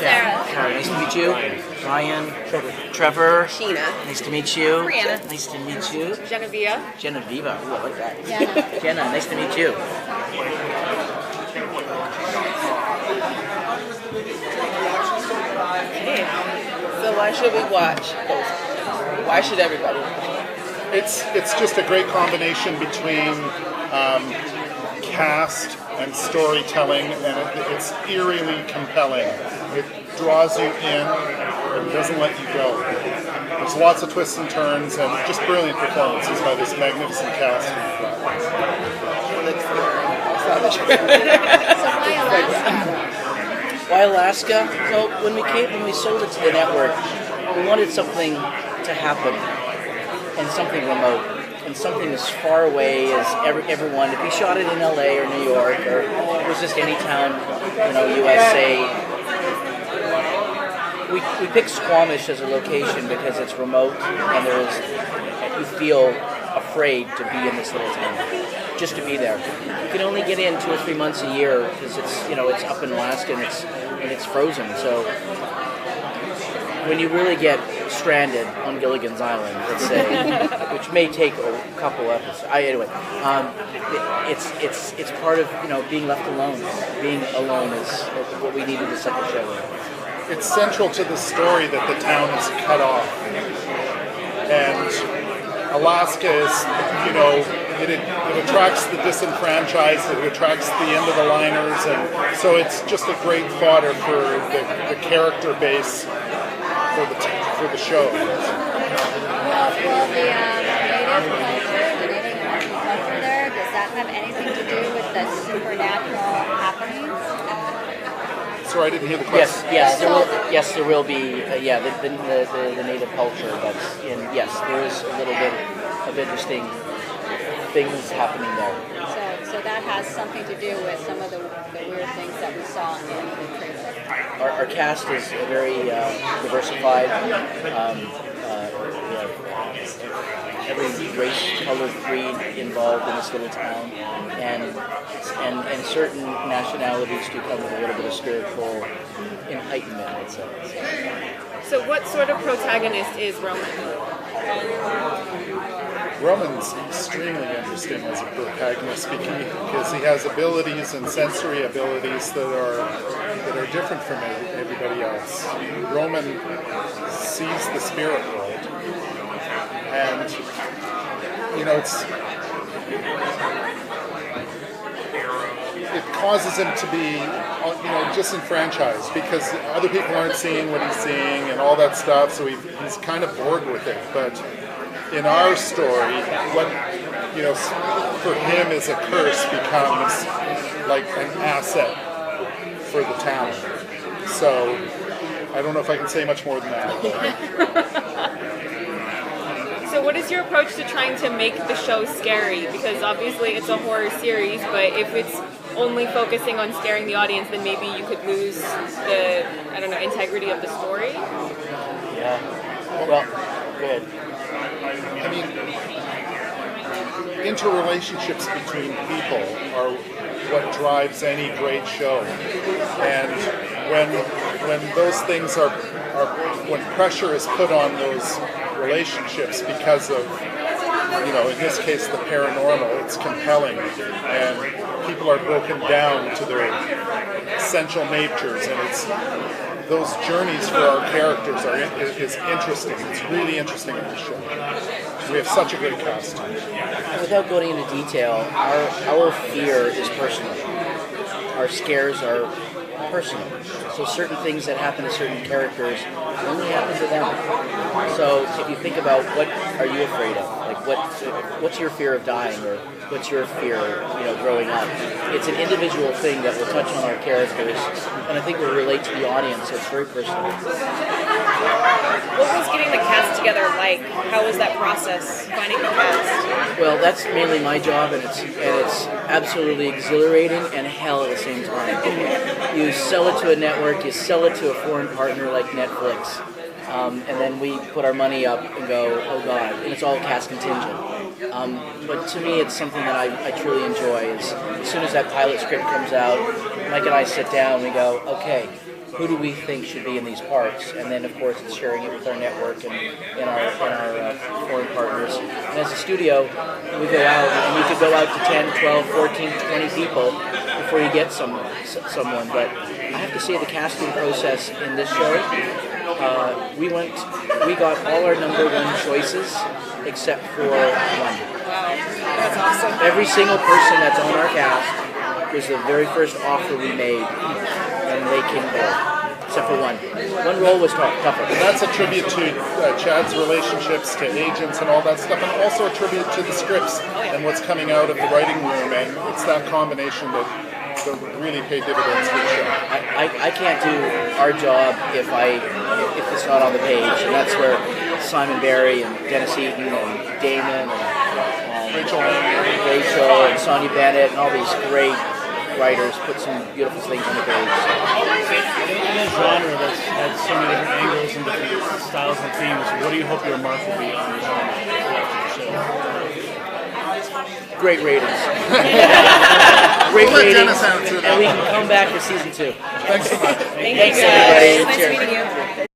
Sarah. Sarah, nice to meet you. Ryan. Trevor. Sheena. Nice to meet you. Brianna. Nice to meet you. Genevieve. Genevieve. Ooh, I like that. Jenna. Jenna, nice to meet you. So why should we watch? Why should everybody? It's just a great combination between cast and storytelling, and it's eerily compelling. It draws you in and doesn't let you go. There's lots of twists and turns and just brilliant performances by this magnificent cast. Why Alaska? So when we sold it to the network, we wanted something to happen, and something remote, and something as far away as everyone. If we shot it in LA or New York, or it was just any town, USA. We picked Squamish as a location because it's remote, and you feel afraid to be in this little town, just to be there. You can only get in 2 or 3 months a year because it's up in Alaska and it's frozen. So when you really get stranded on Gilligan's Island, let's say, which may take a couple episodes. Anyway, it's part of being left alone. Being alone is what we needed to set the show in. It's central to the story that the town is cut off, and Alaska is, it attracts the disenfranchised, it attracts the end of the liners, and so it's just a great fodder for the character base for the show. Well, the native culture there, does that have anything to do with the supernatural happenings? Sorry, I didn't hear the question. Yes, there will be. The native culture that's in. Yes, there is a little bit of interesting things happening there. So that has something to do with some of the weird things that we saw in the trailer. Our cast is very diversified. Every race, color, creed involved in this little town, and certain nationalities do come with a little bit of spiritual enlightenment, I'd say. So what sort of protagonist is Roman? Roman's extremely interesting as a protagonist because he has abilities and sensory abilities that are different from everybody else. Roman sees the spirit world, and it causes him to be disenfranchised because other people aren't seeing what he's seeing and all that stuff, so he's kind of bored with it. But in our story, what for him is a curse becomes like an asset for the town. So I don't know if I can say much more than that. So what is your approach to trying to make the show scary? Because obviously it's a horror series, but if it's only focusing on scaring the audience, then maybe you could lose the, integrity of the story? Yeah. Well, good. I mean, interrelationships between people are what drives any great show. And when those things are when pressure is put on those relationships because of, in this case, the paranormal, it's compelling, and people are broken down to their essential natures, and it's those journeys for our characters is interesting. It's really interesting in this show. We have such a good cast. And without going into detail, our fear is personal. Our scares are personal. So certain things that happen to certain characters only happen to them. So if you think about what are you afraid of, like what's your fear of dying, or what's your fear, growing up? It's an individual thing that will touch on our characters, and I think will relate to the audience. So it's very personal. What was getting the cast together like? How was that process, finding the cast? Well, that's mainly my job, and it's absolutely exhilarating and hell at the same time. You sell it to a network, you sell it to a foreign partner like Netflix, and then we put our money up and go, oh God, and it's all cast contingent. But to me, it's something that I truly enjoy. As soon as that pilot script comes out, Mike and I sit down and we go, okay, who do we think should be in these parts, and then of course it's sharing it with our network and our foreign partners. And as a studio, we go out, and you could go out to 10, 12, 14, 20 people before you get someone. But I have to say the casting process in this show, we got all our #1 choices except for one. That's awesome. Every single person that's on our cast was the very first offer we made, and they came there, except for one. One role was tougher. And that's a tribute to Chad's relationships to agents and all that stuff, and also a tribute to the scripts and what's coming out of the writing room, and it's that combination that really pay dividends for the show. I can't do our job if it's not on the page, and that's where Simon Barry and Dennis Eaton and Damon and Rachel and Sonia Bennett and all these great writers put some beautiful things on the page. In a genre that's had so many different angles and different styles and themes, what do you hope your mark will be on the genre after the show? Great ratings. We'll let Dennis answer that. And we can come back for season 2. Thanks so much. Thank you, Thanks, everybody. guys. Nice Cheers. meeting you.